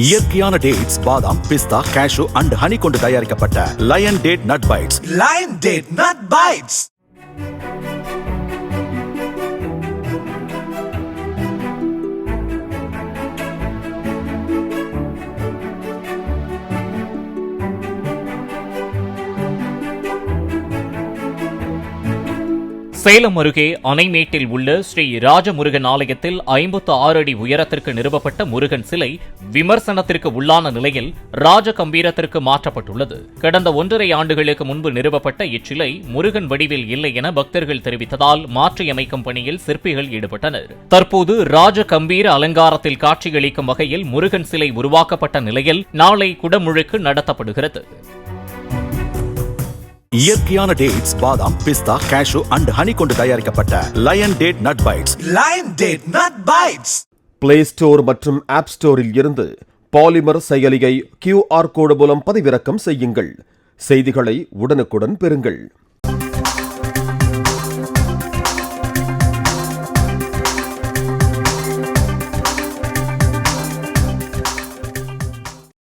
இயற்கையான டேட்ஸ், பாதாம், பிஸ்தா, cash and honey கொண்டு தயாரிக்கப்பட்ட lion date nut bites. Lion date nut bites. Salem அருகே அணைமேட்டில் உள்ள ஸ்ரீ ராஜமுருகன் ஆலயத்தில் 56 அடி உயரத்திற்கு நிறுவப்பட்ட முருகன் சிலை விமர்சனத்திற்கு உள்ளான நிலையில் ராஜ கம்பீரத்திற்கு மாற்றப்பட்டுள்ளது. கடந்த 1.5 ஆண்டுகளுக்கு முன்பு நிறுவப்பட்ட இச்சிலை முருகன் வடிவில் இல்லை என பக்தர்கள் தெரிவித்ததால் மாற்றியமைக்கும் பணியில் சிற்பிகள் ஈடுபட்டனர். தற்போது ராஜ கம்பீர அலங்காரத்தில் காட்சியளிக்கும் வகையில் முருகன் சிலை உருவாக்கப்பட்ட நிலையில் நாளை குடமுழுக்கு நடத்தப்படுகிறது. இயற்கையான டேட்ஸ், பாதாம், பிஸ்தா, கேஷு அண்ட் ஹனி கொண்டு தயாரிக்கப்பட்ட lion date nut bites. Lion date nut bites. Play store மற்றும் ஆப் ஸ்டோரில் இருந்து பாலிமர் செயலியை QR கோடு மூலம் பதிவிறக்கம் செய்யுங்கள். செய்திகளை உடனுக்குடன் பெறுங்கள்.